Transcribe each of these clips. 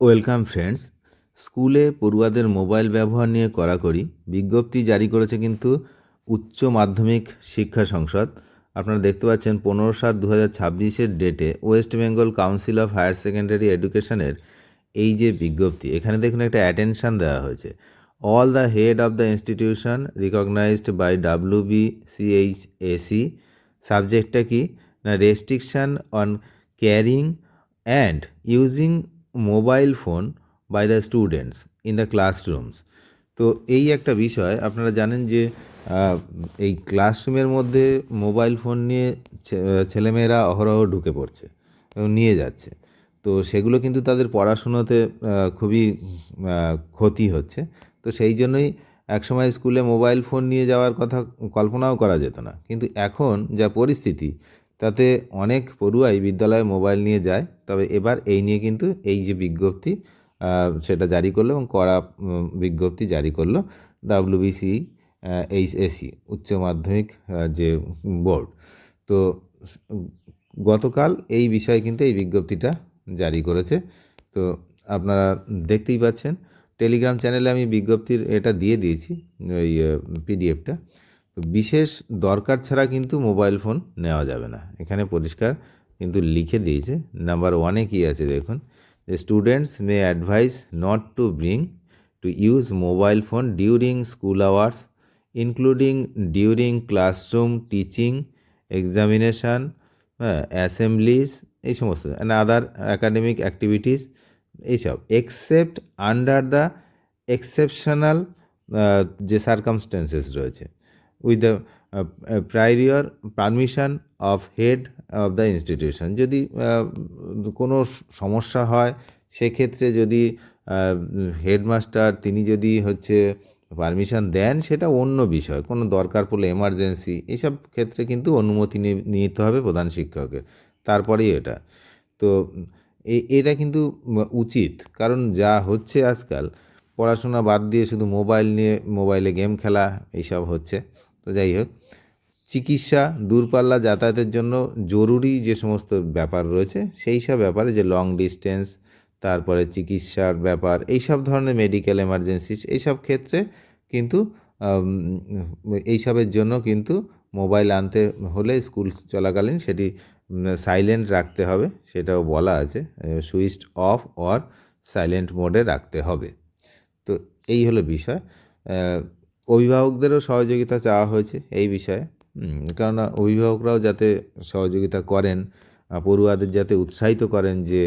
Welcome friends. স্কুলে পড়ুয়াদের mobile ব্যবহার নিয়ে কড়াকড়ি বিজ্ঞপ্তি জারি করেছে কিন্তু উচ্চ মাধ্যমিক শিক্ষা সংসদ। আপনারা দেখতে পাচ্ছেন 15/7/2026 ডেটে West Bengal Council of Higher Secondary এডুকেশনের এই যে বিজ্ঞপ্তি, এখানে দেখুন একটা অ্যাটেনশান দেওয়া হয়েছে। All the head of the institution recognised by WBCHAC। সাবজেক্টটা কি না, restriction on carrying and using mobile phone by the students in the classrooms. তো এই একটা বিষয় আপনারা জানেন যে এই ক্লাসরুমের মধ্যে মোবাইল ফোন নিয়ে ছেলেমেয়েরা অহরহ ঢুকে পড়ছে এবং নিয়ে যাচ্ছে। তো সেগুলো কিন্তু তাদের পড়াশুনোতে খুবই ক্ষতি হচ্ছে। তো সেই জন্যই একসময় স্কুলে মোবাইল ফোন নিয়ে যাওয়ার কথা কল্পনাও করা যেত না, কিন্তু এখন যা পরিস্থিতি তাতে অনেক পড়ুয়াই বিদ্যালয়ে মোবাইল নিয়ে যায়। তবে এবার এই নিয়ে কিন্তু এই যে বিজ্ঞপ্তি সেটা জারি করলো এবং কড়া বিজ্ঞপ্তি জারি করলো WBCHAC উচ্চ মাধ্যমিক যে বোর্ড। তো গতকাল এই বিষয়ে কিন্তু এই বিজ্ঞপ্তিটা জারি করেছে। তো আপনারা দেখতেই পাচ্ছেন, টেলিগ্রাম চ্যানেলে আমি বিজ্ঞপ্তির এটা দিয়ে দিয়েছি, ওই পিডিএফটা। তো বিশেষ দরকার ছাড়া কিন্তু মোবাইল ফোন নেওয়া যাবে না, এখানে পরিষ্কার কিন্তু লিখে দিয়েছে। নাম্বার 1-এ কী আছে দেখুন, students may advise not to bring to use mobile phone during school hours including during classroom teaching, examination, assemblies, এই সমস্ত অ্যান্ড আদার অ্যাকাডেমিক অ্যাক্টিভিটিস, এইসব এক্সেপ্ট আন্ডার দ্য এক্সেপশনাল যে সার্কামস্টেন্সেস রয়েছে with the prior permission of head of the institution. যদি কোনো সমস্যা হয় সেক্ষেত্রে যদি হেডমাস্টার তিনি যদি পারমিশন দেন, সেটা অন্য বিষয়। কোনো দরকার পড়লে এমার্জেন্সি এইসব ক্ষেত্রে কিন্তু অনুমতি নিতে হবে প্রধান শিক্ষকের, তারপরেই এটা। তো এটা কিন্তু উচিত, কারণ যা হচ্ছে আজকাল পড়াশোনা বাদ দিয়ে শুধু মোবাইল নিয়ে মোবাইলে গেম খেলা এইসব হচ্ছে। তো যাই হোক, চিকিৎসা, দূরপাল্লা যাতায়াতের জন্য জরুরি যে সমস্ত ব্যাপার রয়েছে সেই সব ব্যাপারে, যে লং ডিস্টেন্স, তারপরে চিকিৎসার ব্যাপার, এইসব ধরনের মেডিকেল এমার্জেন্সিস, এইসব ক্ষেত্রে কিন্তু এইসবের জন্য কিন্তু মোবাইল আনতে হলে স্কুল চলাকালীন সেটি সাইলেন্ট রাখতে হবে, সেটাও বলা আছে। সুইচড অফ অর সাইলেন্ট মোডে রাখতে হবে। তো এই হলো বিষয়। অভিভাবকদেরও সহযোগিতা চাওয়া হয়েছে এই বিষয়ে, কেননা অভিভাবকরাও যাতে সহযোগিতা করেন, পড়ুয়াদের যাতে উৎসাহিত করেন যে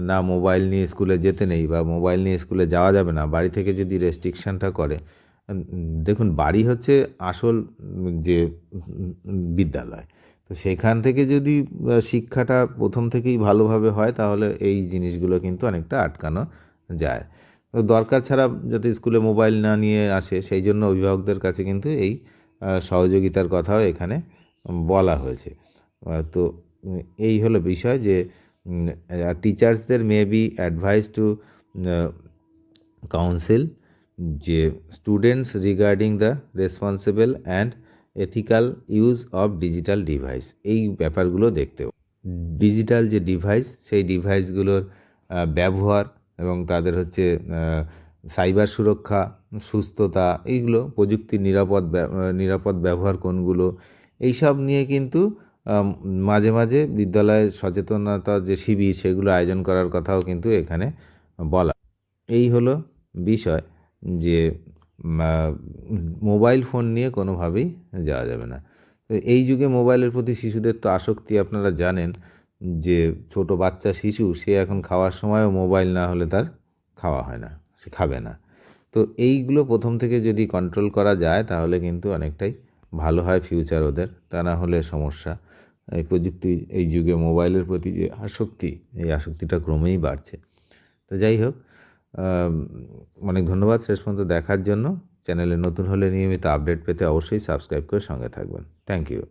না, মোবাইল নিয়ে স্কুলে যেতে নেই বা মোবাইল নিয়ে স্কুলে যাওয়া যাবে না। বাড়ি থেকে যদি রেস্ট্রিকশানটা করে, দেখুন বাড়ি হচ্ছে আসল যে বিদ্যালয়। তো সেখান থেকে যদি শিক্ষাটা প্রথম থেকেই ভালোভাবে হয়, তাহলে এই জিনিসগুলো কিন্তু অনেকটা আটকানো যায়। তো দরকার ছাড়া যাতে স্কুলে মোবাইল না নিয়ে আসে, সেই জন্য অভিভাবকদের কাছে কিন্তু এই সহযোগিতার কথাও এখানে বলা হয়েছে। তো এই হলো বিষয় যে টিচার্সদের may be advise to counsel যে students regarding the responsible and ethical use of digital device, এই ব্যাপারগুলো দেখতেও। ডিজিটাল যে ডিভাইস, সেই ডিভাইসগুলোর ব্যবহার এবং তাদের সাইবার সুরক্ষা, সুস্থতা, এইগুলো প্রযুক্তির নিরাপদ ব্যবহার কোনগুলো, এইসব নিয়ে কিন্তু মাঝে মাঝে বিদ্যালয়ের সচেতনতা যে শিবির, সেগুলো আয়োজন করার কথাও কিন্তু এখানে বলা। এই হলো বিষয় যে মোবাইল ফোন নিয়ে কোনোভাবেই যাওয়া যাবে না। তো এই যুগে মোবাইলের প্রতি শিশুদের তো আসক্তি আপনারা জানেন, যে ছোট বাচ্চা শিশু সে এখন খাওয়ার সময়ও মোবাইল না হলে তার খাওয়া হয় না, সে খাবে না। তো এইগুলো প্রথম থেকে যদি কন্ট্রোল করা যায় তাহলে কিন্তু অনেকটাই ভালো হয় ফিউচার ওদের, তা না হলে সমস্যা। এই প্রযুক্তি, এই যুগে মোবাইলের প্রতি যে আসক্তি, এই আসক্তিটা ক্রমেই বাড়ছে। তো যাই হোক, অনেক ধন্যবাদ শেষ পর্যন্ত দেখার জন্য। চ্যানেলে নতুন হলে নিয়মিত আপডেট পেতে অবশ্যই সাবস্ক্রাইব করে সঙ্গে থাকবেন। Thank you.